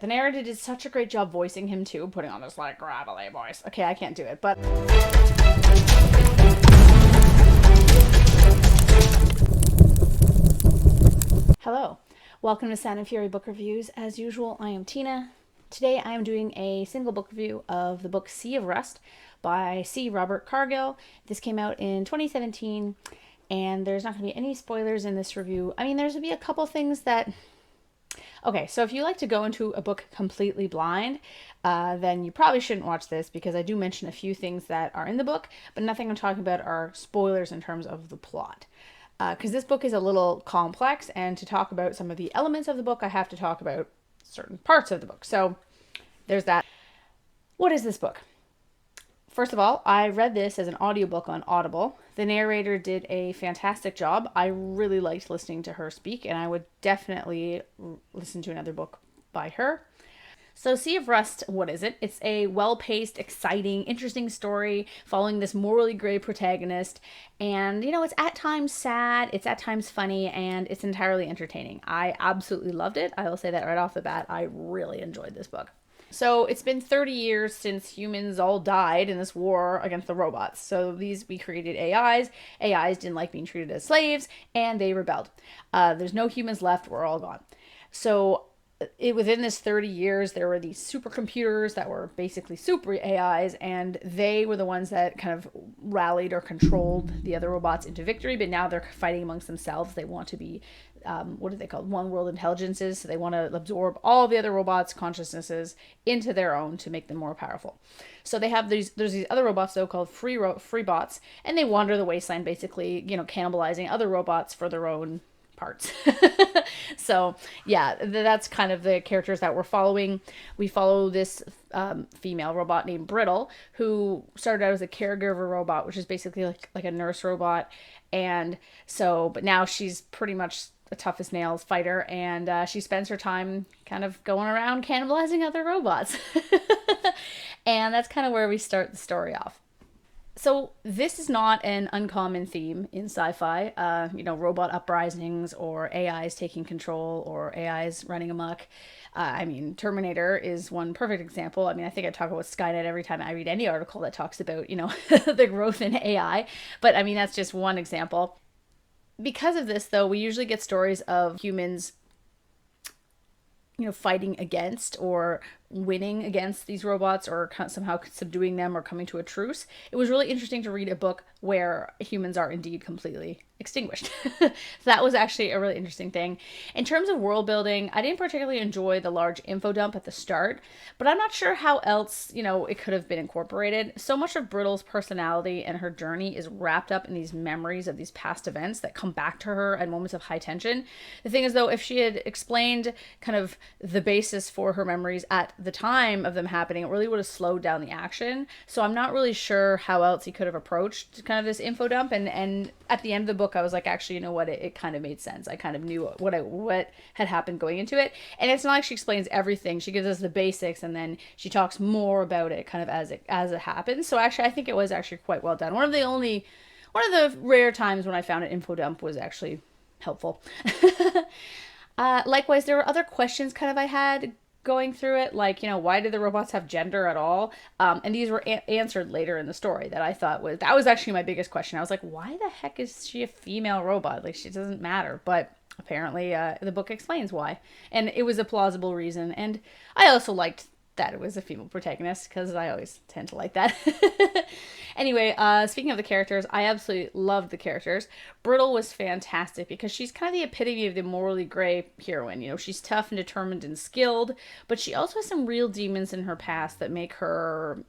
The narrator did such a great job voicing him too, putting on this like gravelly voice. Okay, I can't do it, but hello. Welcome to Sound and Fury Book Reviews. As usual, I am Tina. Today I am doing a single book review of the book Sea of Rust by C. Robert Cargill. This came out in 2017, and there's not going to be any spoilers in this review. I mean, there's going to be a couple things that... Okay, so if you like to go into a book completely blind, then you probably shouldn't watch this, because I do mention a few things that are in the book, but nothing I'm talking about are spoilers in terms of the plot. Because this book is a little complex, and to talk about some of the elements of the book, I have to talk about certain parts of the book. So there's that. What is this book? First of all, I read this as an audiobook on Audible. The narrator did a fantastic job. I really liked listening to her speak, and I would definitely listen to another book by her. So Sea of Rust, what is it? It's a well-paced, exciting, interesting story following this morally gray protagonist. And, it's at times sad, it's at times funny, and it's entirely entertaining. I absolutely loved it. I will say that right off the bat. I really enjoyed this book. So it's been 30 years since humans all died in this war against the robots. So we created AIs. AIs didn't like being treated as slaves, and they rebelled. There's no humans left. We're all gone. So within this 30 years, there were these supercomputers that were basically super AIs, and they were the ones that kind of rallied or controlled the other robots into victory. But now they're fighting amongst themselves. They want to be, what are they called? One world intelligences. So they want to absorb all the other robots' consciousnesses into their own to make them more powerful. So there's these other robots, though, called free bots, and they wander the wasteland, basically, cannibalizing other robots for their own parts. So yeah, that's kind of the characters that we're following. We follow this female robot named Brittle, who started out as a caregiver robot, which is basically like a nurse robot. And so, but now she's pretty much a tough as nails fighter, and she spends her time kind of going around cannibalizing other robots. And that's kind of where we start the story off. So this is not an uncommon theme in sci-fi, robot uprisings or AIs taking control or AIs running amok. Terminator is one perfect example. I think I talk about Skynet every time I read any article that talks about, the growth in AI. But that's just one example. Because of this, though, we usually get stories of humans, fighting against or winning against these robots, or somehow subduing them or coming to a truce. It was really interesting to read a book where humans are indeed completely extinguished. So that was actually a really interesting thing. In terms of world building, I didn't particularly enjoy the large info dump at the start, but I'm not sure how else, it could have been incorporated. So much of Brittle's personality and her journey is wrapped up in these memories of these past events that come back to her at moments of high tension. The thing is, though, if she had explained kind of the basis for her memories at the time of them happening, it really would have slowed down the action. So I'm not really sure how else he could have approached kind of this info dump. And at the end of the book, I was like, actually, you know what? It kind of made sense. I kind of knew what had happened going into it. And it's not like she explains everything. She gives us the basics, and then she talks more about it kind of as it happens. So actually, I think it was actually quite well done. One of the rare times when I found an info dump was actually helpful. Likewise, there were other questions kind of I had going through it, like, why did the robots have gender at all? And these were answered later in the story that I thought that was actually my biggest question. I was like, why the heck is she a female robot? Like, she doesn't matter. But apparently the book explains why. And it was a plausible reason. And I also liked that it was a female protagonist, because I always tend to like that. Anyway, speaking of the characters, I absolutely loved the characters. Brittle was fantastic because she's kind of the epitome of the morally gray heroine. She's tough and determined and skilled, but she also has some real demons in her past that make her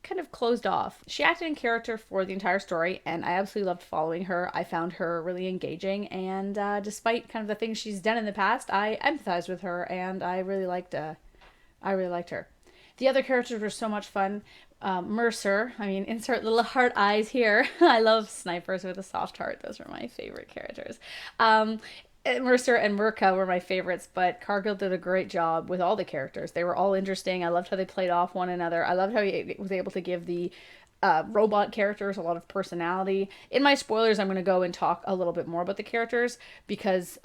kind of closed off. She acted in character for the entire story, and I absolutely loved following her. I found her really engaging, and despite kind of the things she's done in the past, I empathized with her, and I really liked her. The other characters were so much fun. Mercer, insert little heart eyes here. I love snipers with a soft heart. Those are my favorite characters. Mercer and Merca were my favorites, but Cargill did a great job with all the characters. They were all interesting. I loved how they played off one another. I loved how he was able to give the robot characters a lot of personality. In my spoilers, I'm going to go and talk a little bit more about the characters because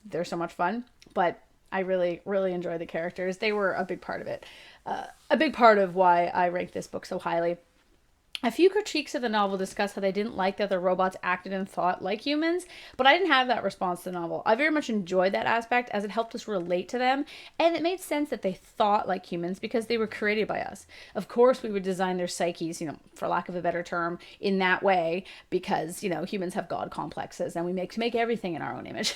they're so much fun. But I really, really enjoyed the characters. They were a big part of it. A big part of why I ranked this book so highly. A few critiques of the novel discuss how they didn't like that the robots acted and thought like humans, but I didn't have that response to the novel. I very much enjoyed that aspect as it helped us relate to them, and it made sense that they thought like humans because they were created by us. Of course, we would design their psyches, for lack of a better term, in that way because, humans have God complexes and we make everything in our own image.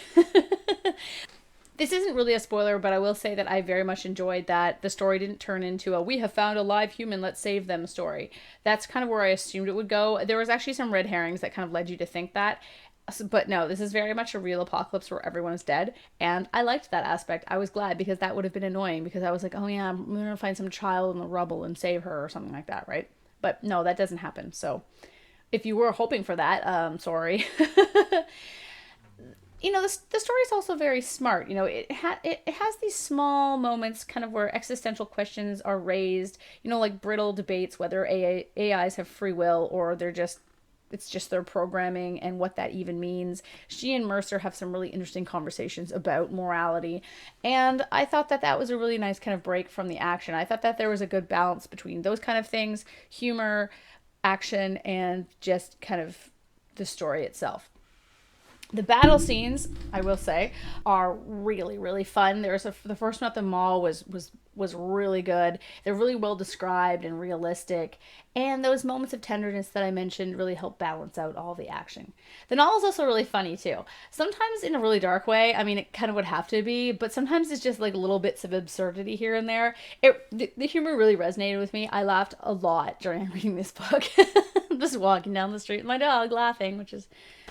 This isn't really a spoiler, but I will say that I very much enjoyed that the story didn't turn into a "we have found a live human, let's save them" story. That's kind of where I assumed it would go. There was actually some red herrings that kind of led you to think that. But no, this is very much a real apocalypse where everyone is dead. And I liked that aspect. I was glad because that would have been annoying because I was like, oh yeah, I'm going to find some child in the rubble and save her or something like that, right? But no, that doesn't happen. So if you were hoping for that, sorry. The story is also very smart. It has these small moments kind of where existential questions are raised, like brittle debates whether AIs have free will or it's just their programming and what that even means. She and Mercer have some really interesting conversations about morality. And I thought that that was a really nice kind of break from the action. I thought that there was a good balance between those kind of things, humor, action, and just kind of the story itself. The battle scenes, I will say, are really, really fun. The first one at the mall was really good. They're really well described and realistic. And those moments of tenderness that I mentioned really help balance out all the action. The novel is also really funny too. Sometimes in a really dark way. I mean, it kind of would have to be, but sometimes it's just like little bits of absurdity here and there. The humor really resonated with me. I laughed a lot during reading this book. Just walking down the street with my dog laughing, which is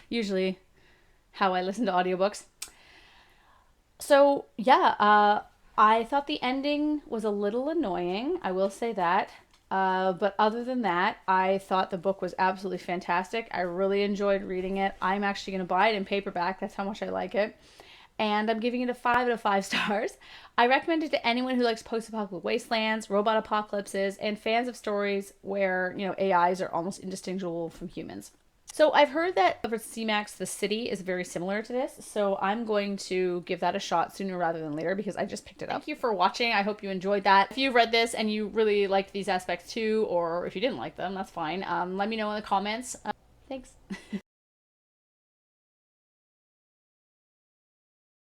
usually how I listen to audiobooks. So yeah, I thought the ending was a little annoying. I will say that. But other than that, I thought the book was absolutely fantastic. I really enjoyed reading it. I'm actually going to buy it in paperback. That's how much I like it. And I'm giving it a 5 out of 5 stars. I recommend it to anyone who likes post-apocalyptic wastelands, robot apocalypses, and fans of stories where, AIs are almost indistinguishable from humans. So I've heard that over C-Max, the city is very similar to this, so I'm going to give that a shot sooner rather than later because I just picked it up. Thank you for watching. I hope you enjoyed that. If you read this and you really liked these aspects too, or if you didn't like them, that's fine. Let me know in the comments. Thanks.